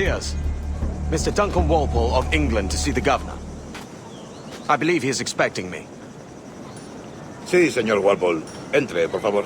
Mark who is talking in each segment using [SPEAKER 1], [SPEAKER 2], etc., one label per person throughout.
[SPEAKER 1] dias. Mr. Duncan Walpole of England to see the governor. I believe he is expecting me.
[SPEAKER 2] Sí, señor Walpole. Entre, por favor.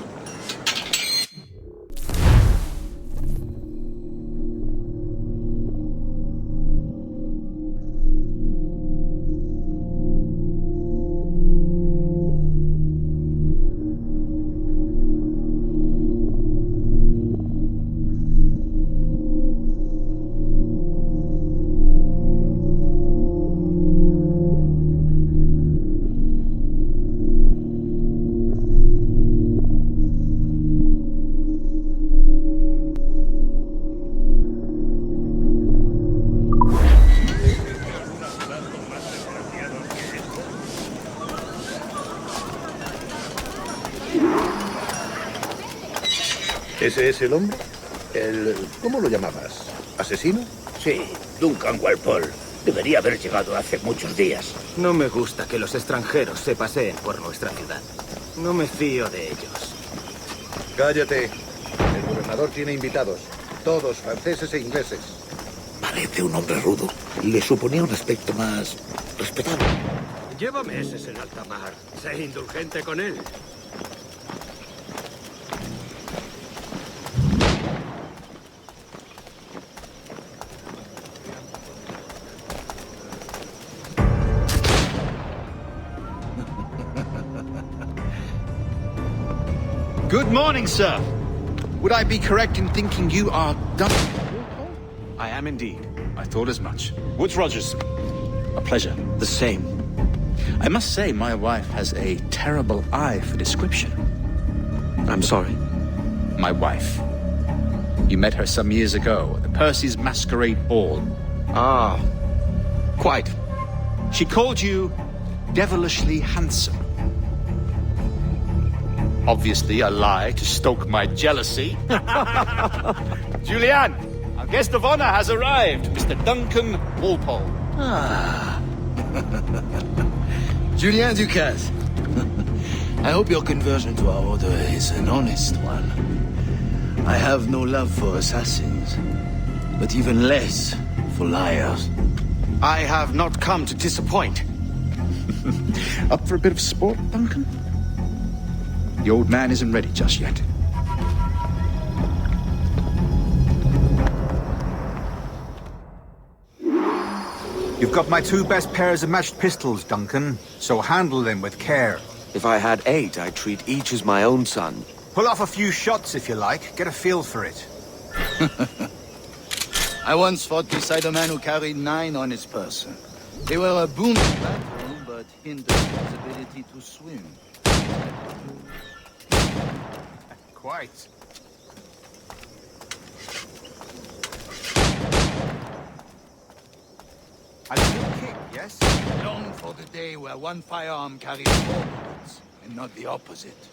[SPEAKER 2] ¿Ese es el hombre? ¿Cómo lo llamabas? ¿Asesino?
[SPEAKER 3] Sí, Duncan Walpole. Debería haber llegado hace muchos días.
[SPEAKER 4] No me gusta que los extranjeros se paseen por nuestra ciudad. No me fío de ellos.
[SPEAKER 5] Cállate. El gobernador tiene invitados. Todos franceses e ingleses.
[SPEAKER 3] Parece un hombre rudo. Le suponía un aspecto más respetable.
[SPEAKER 6] Lleva meses en alta mar. Sé indulgente con él.
[SPEAKER 7] Good morning, sir. Would I be correct in thinking you are Duncan?
[SPEAKER 1] I am indeed.
[SPEAKER 7] I thought as much. Woods Rogers. A pleasure.
[SPEAKER 1] The same.
[SPEAKER 7] I must say, my wife has a terrible eye for description.
[SPEAKER 1] I'm sorry.
[SPEAKER 7] My wife. You met her some years ago at the Percy's Masquerade Ball.
[SPEAKER 1] Ah, quite.
[SPEAKER 7] She called you devilishly handsome. Obviously a lie to stoke my jealousy. Julianne, our guest of honor has arrived, Mr. Duncan Walpole.
[SPEAKER 8] Ah. Julien Ducasse. I hope your conversion to our order is an honest one. I have no love for assassins, but even less for liars.
[SPEAKER 1] I have not come to disappoint.
[SPEAKER 7] Up for a bit of sport, Duncan? The old man isn't ready just yet.
[SPEAKER 9] You've got my two best pairs of matched pistols, Duncan, so handle them with care.
[SPEAKER 1] If I had 8, I'd treat each as my own son.
[SPEAKER 9] Pull off a few shots if you like. Get a feel for it.
[SPEAKER 8] I once fought beside a man who carried 9 on his person. They were a boon in battle, but hindered his ability to swim.
[SPEAKER 9] Quite. A good kick, yes?
[SPEAKER 8] Long for the day where one firearm carries 4 bullets, and not the opposite.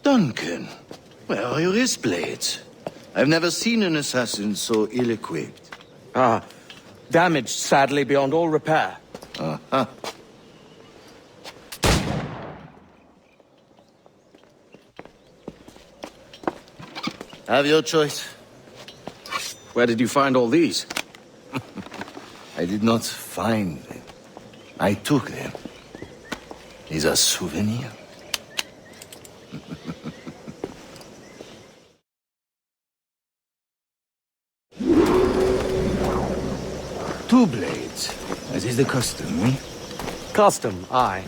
[SPEAKER 8] Duncan, where are your wrist blades? I've never seen an assassin so ill-equipped.
[SPEAKER 1] Ah, damaged sadly beyond all repair.
[SPEAKER 8] Uh-huh. Have your choice.
[SPEAKER 1] Where did you find all these?
[SPEAKER 8] I did not find them. I took them. These are souvenirs. Two blades, as is the custom, eh?
[SPEAKER 1] Custom, aye.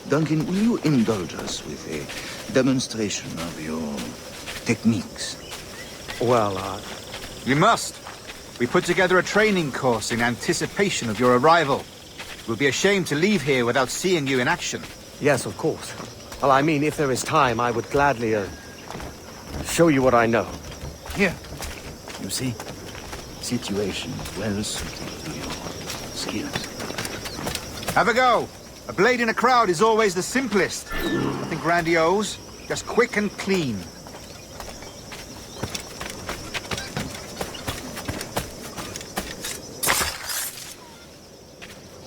[SPEAKER 8] Duncan, will you indulge us with a demonstration of your techniques?
[SPEAKER 1] Well,
[SPEAKER 9] You must. We put together a training course in anticipation of your arrival. It would be a shame to leave here without seeing you in action.
[SPEAKER 1] yes, of course. Well, I mean, if there is time, I would gladly, show you what I know.
[SPEAKER 8] Here, you see? situation well suited to your skills.
[SPEAKER 9] Have a go. A blade in a crowd is always the simplest. Nothing grandiose, just quick and clean.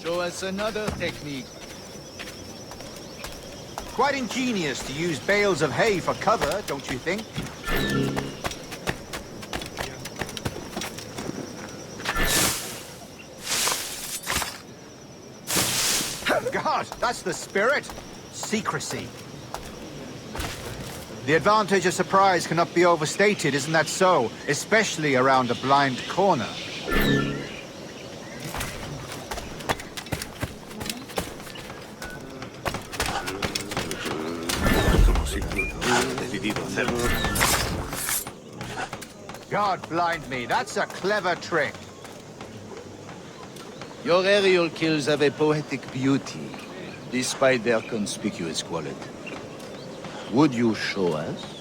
[SPEAKER 8] Show us another technique.
[SPEAKER 9] Quite ingenious to use bales of hay for cover, don't you think? God, that's the spirit. Secrecy. The advantage of surprise cannot be overstated, isn't that so? Especially around a blind corner. God blind me, that's a clever trick.
[SPEAKER 8] Your aerial kills have a poetic beauty, despite their conspicuous quality. Would you show us?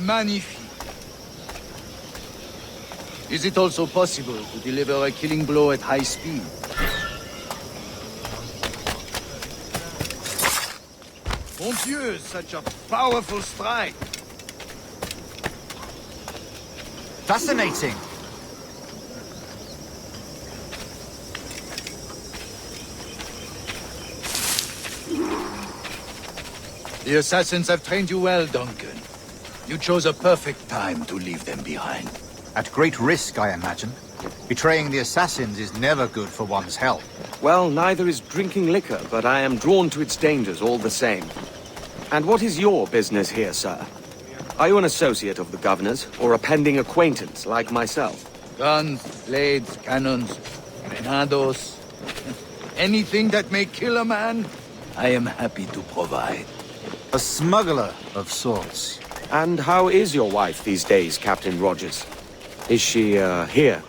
[SPEAKER 8] Magnifique. Is it also possible to deliver a killing blow at high speed? Mon Dieu, such a powerful strike!
[SPEAKER 9] Fascinating.
[SPEAKER 8] The assassins have trained you well, Duncan. You chose a perfect time to leave them behind.
[SPEAKER 9] At great risk, I imagine. Betraying the assassins is never good for one's health.
[SPEAKER 1] Well, neither is drinking liquor, but I am drawn to its dangers all the same. And what is your business here, sir? Are you an associate of the governor's, or a pending acquaintance like myself?
[SPEAKER 8] Guns, blades, cannons, grenados. Anything that may kill a man, I am happy to provide.
[SPEAKER 9] A smuggler of sorts.
[SPEAKER 1] And how is your wife these days, Captain Rogers? Is she, here,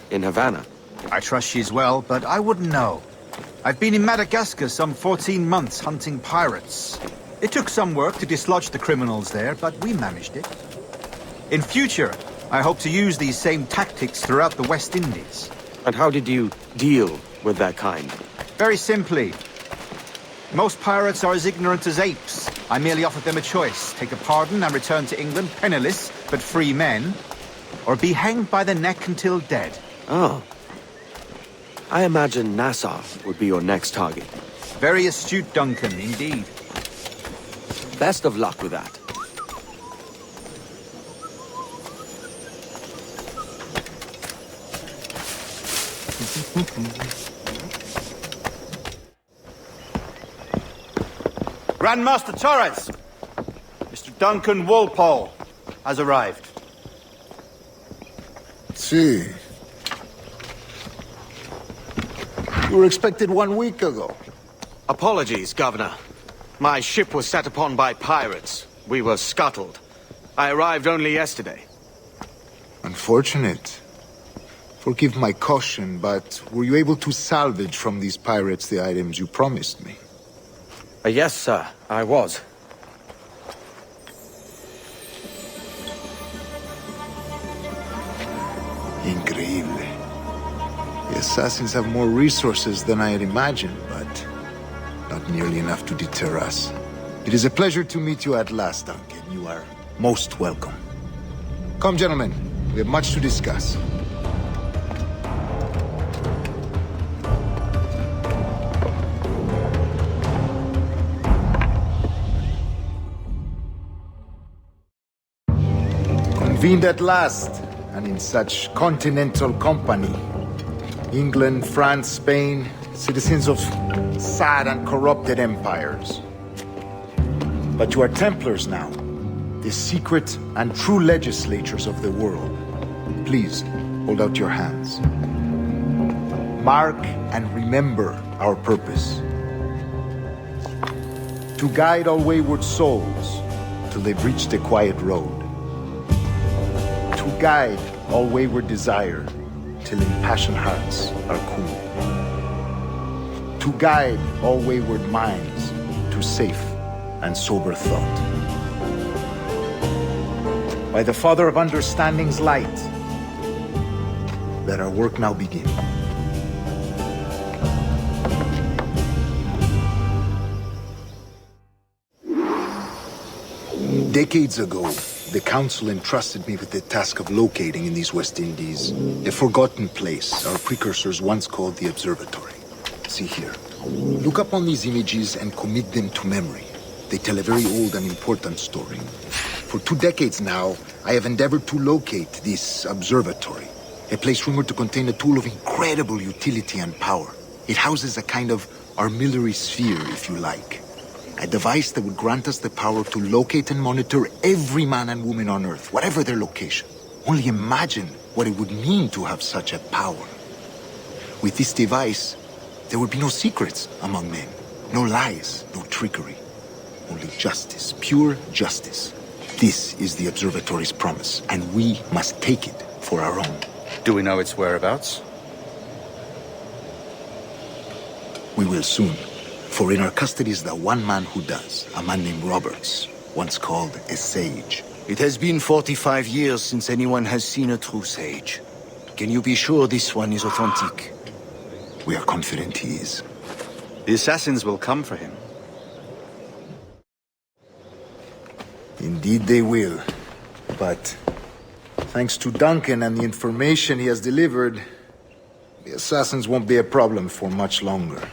[SPEAKER 1] in Havana?
[SPEAKER 9] I trust she's well, but I wouldn't know. I've been in Madagascar some 14 months hunting pirates. It took some work to dislodge the criminals there, but we managed it. In future, I hope to use these same tactics throughout the West Indies.
[SPEAKER 1] And how did you deal with that kind?
[SPEAKER 9] Very simply. Most pirates are as ignorant as apes. I merely offered them a choice. Take a pardon and return to England penniless, but free men. Or be hanged by the neck until dead.
[SPEAKER 1] Oh. I imagine Nassau would be your next target.
[SPEAKER 9] Very astute, Duncan, indeed.
[SPEAKER 1] Best of luck with that.
[SPEAKER 9] Grandmaster Torres! Mr. Duncan Walpole has arrived.
[SPEAKER 2] See. You were expected 1 week ago.
[SPEAKER 1] Apologies, Governor. My ship was set upon by pirates. We were scuttled. I arrived only yesterday.
[SPEAKER 2] Unfortunate. Forgive my caution, but were you able to salvage from these pirates the items you promised me?
[SPEAKER 1] Yes, sir, I was.
[SPEAKER 2] Increíble. The assassins have more resources than I had imagined, but not nearly enough to deter us. It is a pleasure to meet you at last, Duncan. You are most welcome. Come, gentlemen. We have much to discuss. Convened at last, and in such continental company. England, France, Spain, citizens of sad and corrupted empires. But you are Templars now, the secret and true legislators of the world. Please, hold out your hands. Mark and remember our purpose. To guide all wayward souls till they've reached a quiet road. To guide all wayward desire till impassioned hearts are cool. To guide all wayward minds to safe and sober thought. By the Father of Understanding's light, let our work now begin. Decades ago, the Council entrusted me with the task of locating in these West Indies a forgotten place our precursors once called the Observatory. See here. Look up on these images and commit them to memory. They tell a very old and important story. For 2 decades now, I have endeavored to locate this observatory, a place rumored to contain a tool of incredible utility and power. It houses a kind of armillary sphere, if you like. A device that would grant us the power to locate and monitor every man and woman on Earth, whatever their location. Only imagine what it would mean to have such a power. With this device, there would be no secrets among men, no lies, no trickery. Only justice, pure justice. This is the Observatory's promise, and we must take it for our own.
[SPEAKER 7] Do we know its whereabouts?
[SPEAKER 2] We will soon. For in our custody is the one man who does, a man named Roberts, once called a sage.
[SPEAKER 8] It has been 45 years since anyone has seen a true sage. Can you be sure this one is authentic?
[SPEAKER 2] We are confident he is.
[SPEAKER 7] The assassins will come for him.
[SPEAKER 2] Indeed they will. But thanks to Duncan and the information he has delivered, the assassins won't be a problem for much longer.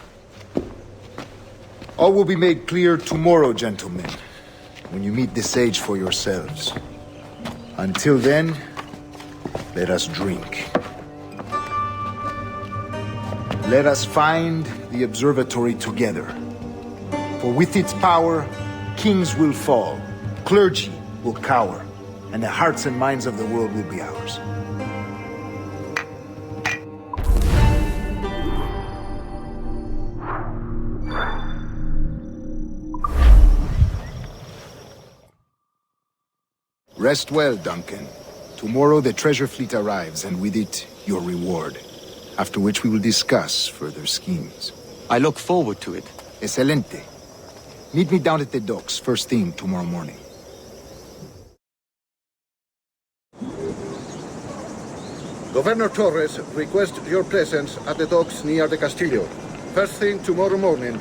[SPEAKER 2] All will be made clear tomorrow, gentlemen, when you meet the sage for yourselves. Until then, let us drink. Let us find the observatory together. For with its power, kings will fall, clergy will cower, and the hearts and minds of the world will be ours. Rest well, Duncan. Tomorrow the treasure fleet arrives, and with it, your reward. After which we will discuss further schemes.
[SPEAKER 1] I look forward to it.
[SPEAKER 2] Excelente. Meet me down at the docks first thing tomorrow morning.
[SPEAKER 5] Governor Torres requests your presence at the docks near the Castillo. First thing tomorrow morning,